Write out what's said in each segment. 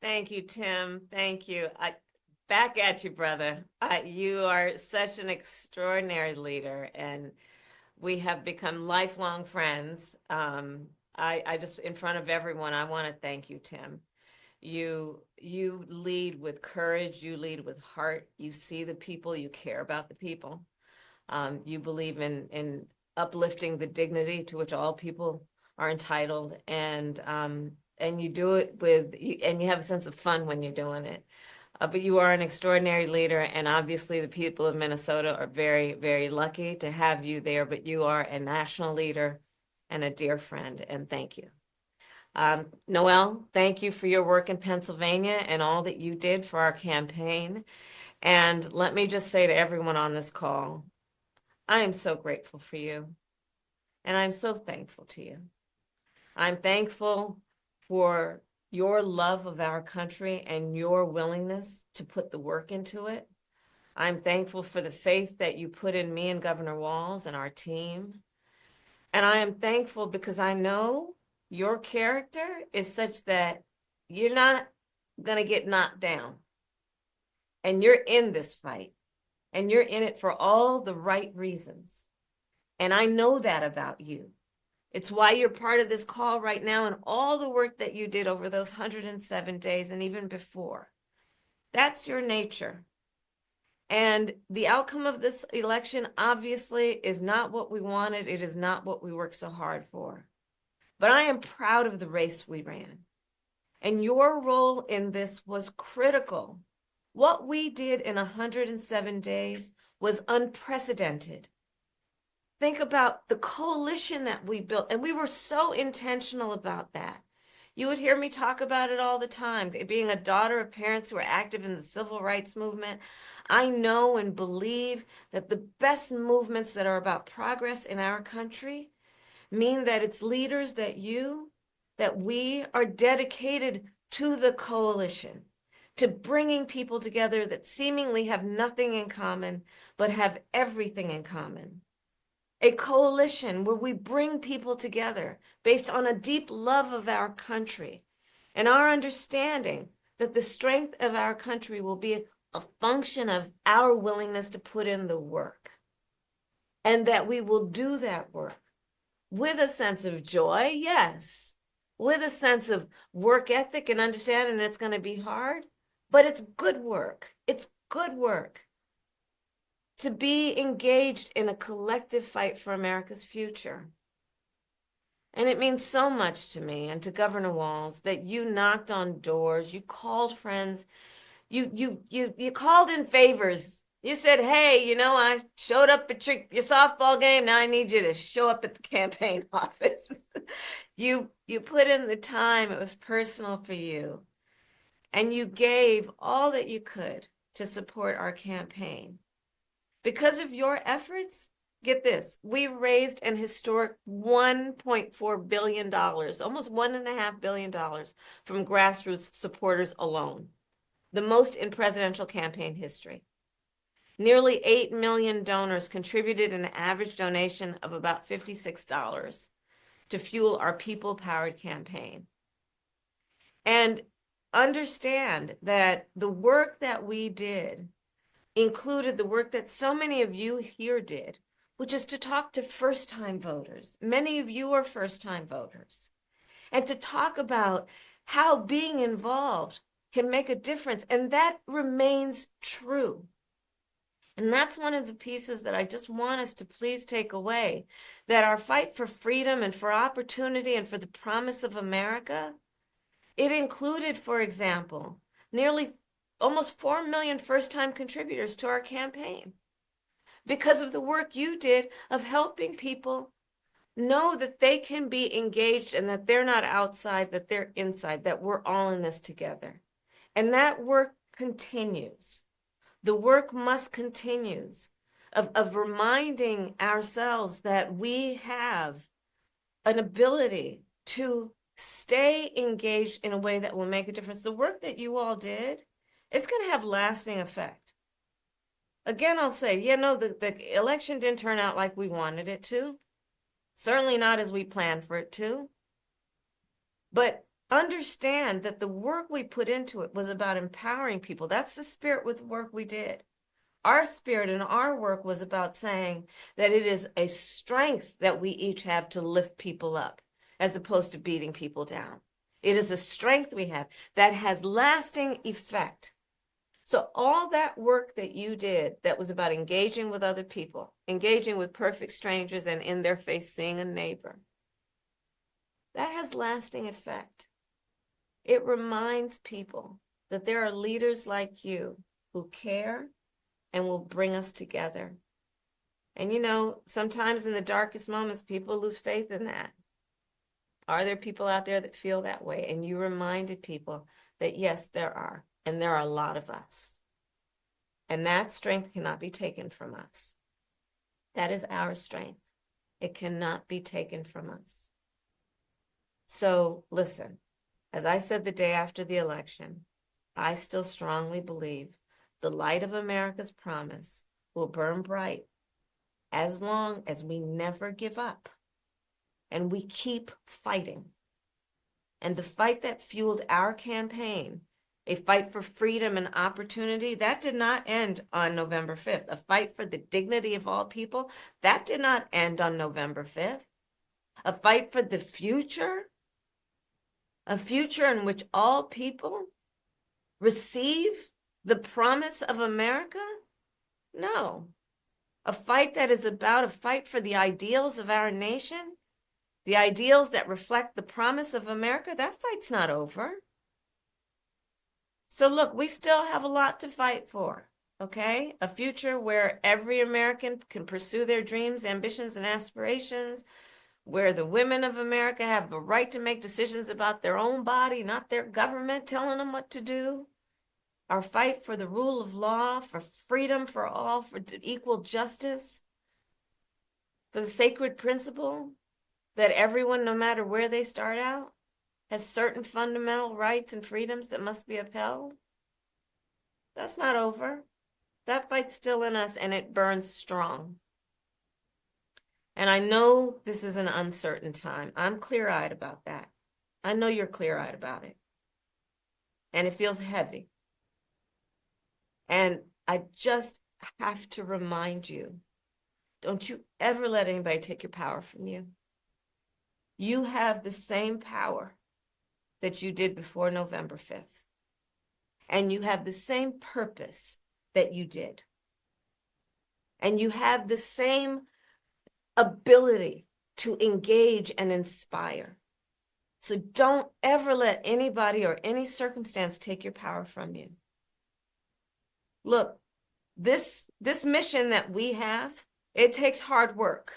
Thank you, Tim. Thank you. Back at you, brother. You are such an extraordinary leader, and we have become lifelong friends. I just, in front of everyone, I want to thank you, Tim. You lead with courage. You lead with heart. You see the people. You care about the people. You believe in uplifting the dignity to which all people are entitled, and you do it and you have a sense of fun when you're doing it. But you are an extraordinary leader, and obviously the people of Minnesota are very, very lucky to have you there. But you are a national leader and a dear friend, and thank you. Noel, thank you for your work in Pennsylvania and all that you did for our campaign. And let me just say to everyone on this call, I am so grateful for you, and I'm so thankful to you. I'm thankful for your love of our country and your willingness to put the work into it. I'm thankful for the faith that you put in me and Governor Walz and our team. And I am thankful because I know your character is such that you're not going to get knocked down. And you're in this fight, and you're in it for all the right reasons. And I know that about you. It's why you're part of this call right now and all the work that you did over those 107 days and even before. That's your nature. And the outcome of this election obviously is not what we wanted. It is not what we worked so hard for. But I am proud of the race we ran. And your role in this was critical. What we did in 107 days was unprecedented. Think about the coalition that we built, and we were so intentional about that. You would hear me talk about it all the time. Being a daughter of parents who are active in the civil rights movement, I know and believe that the best movements that are about progress in our country mean that it's leaders that we are dedicated to the coalition, to bringing people together that seemingly have nothing in common, but have everything in common. A coalition where we bring people together based on a deep love of our country and our understanding that the strength of our country will be a function of our willingness to put in the work, and that we will do that work with a sense of joy, yes, with a sense of work ethic and understanding it's going to be hard, but it's good work. It's good work to be engaged in a collective fight for America's future. And it means so much to me and to Governor Walz that you knocked on doors, you called friends, you called in favors. You said, "Hey, I showed up at your softball game. Now I need you to show up at the campaign office." You put in the time. It was personal for you. And you gave all that you could to support our campaign. Because of your efforts, get this, we raised an historic $1.4 billion, almost $1.5 billion from grassroots supporters alone, the most in presidential campaign history. Nearly 8 million donors contributed an average donation of about $56 to fuel our people-powered campaign. And understand that the work that we did included the work that so many of you here did, which is to talk to first-time voters. Many of you are first-time voters. And to talk about how being involved can make a difference. And that remains true. And that's one of the pieces that I just want us to please take away, that our fight for freedom and for opportunity and for the promise of America, it included, for example, nearly almost 4 million first-time contributors to our campaign because of the work you did of helping people know that they can be engaged and that they're not outside, that they're inside, that we're all in this together. And that work continues. The work must continue of reminding ourselves that we have an ability to stay engaged in a way that will make a difference. The work that you all did, it's going to have lasting effect. Again, I'll say, the election didn't turn out like we wanted it to. Certainly not as we planned for it to. But understand that the work we put into it was about empowering people. That's the spirit with work we did. Our spirit and our work was about saying that it is a strength that we each have to lift people up as opposed to beating people down. It is a strength we have that has lasting effect. So all that work that you did that was about engaging with other people, engaging with perfect strangers and in their face seeing a neighbor, that has lasting effect. It reminds people that there are leaders like you who care and will bring us together. And you know, sometimes in the darkest moments, people lose faith in that. Are there people out there that feel that way? And you reminded people that yes, there are. And there are a lot of us. And that strength cannot be taken from us. That is our strength. It cannot be taken from us. So listen, as I said the day after the election, I still strongly believe the light of America's promise will burn bright as long as we never give up and we keep fighting. And the fight that fueled our campaign, a fight for freedom and opportunity, that did not end on November 5th. A fight for the dignity of all people, that did not end on November 5th. A fight for the future, a future in which all people receive the promise of America? No. A fight that is about a fight for the ideals of our nation, the ideals that reflect the promise of America, that fight's not over. So look, we still have a lot to fight for, okay? A future where every American can pursue their dreams, ambitions, and aspirations, where the women of America have the right to make decisions about their own body, not their government telling them what to do. Our fight for the rule of law, for freedom for all, for equal justice, for the sacred principle that everyone, no matter where they start out, has certain fundamental rights and freedoms that must be upheld. That's not over. That fight's still in us, and it burns strong. And I know this is an uncertain time. I'm clear-eyed about that. I know you're clear-eyed about it. And it feels heavy. And I just have to remind you, don't you ever let anybody take your power from you. You have the same power that you did before November 5th. And you have the same purpose that you did. And you have the same ability to engage and inspire. So don't ever let anybody or any circumstance take your power from you. Look, this mission that we have, it takes hard work.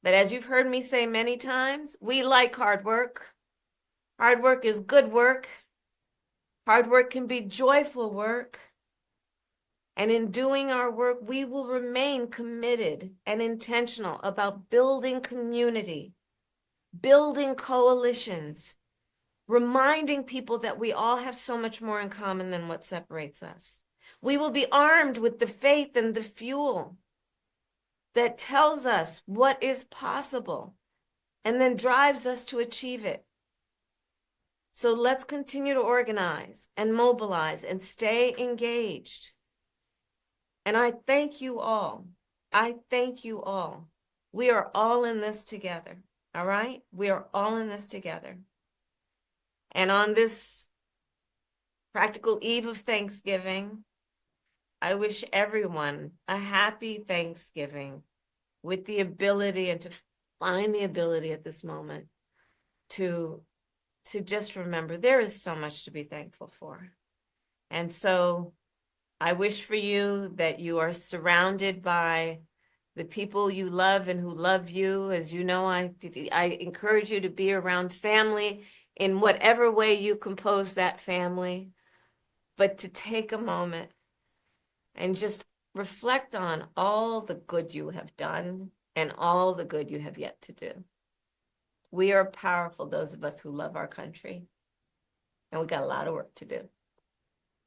But as you've heard me say many times, we like hard work. Hard work is good work. Hard work can be joyful work. And in doing our work, we will remain committed and intentional about building community, building coalitions, reminding people that we all have so much more in common than what separates us. We will be armed with the faith and the fuel that tells us what is possible and then drives us to achieve it. So let's continue to organize and mobilize and stay engaged. And I thank you all. I thank you all. We are all in this together, all right? We are all in this together. And on this practical eve of Thanksgiving, I wish everyone a happy Thanksgiving with the ability and to find the ability at this moment to just remember there is so much to be thankful for. And so I wish for you that you are surrounded by the people you love and who love you. As you know, I encourage you to be around family in whatever way you compose that family, but to take a moment and just reflect on all the good you have done and all the good you have yet to do. We are powerful, those of us who love our country, and we got a lot of work to do.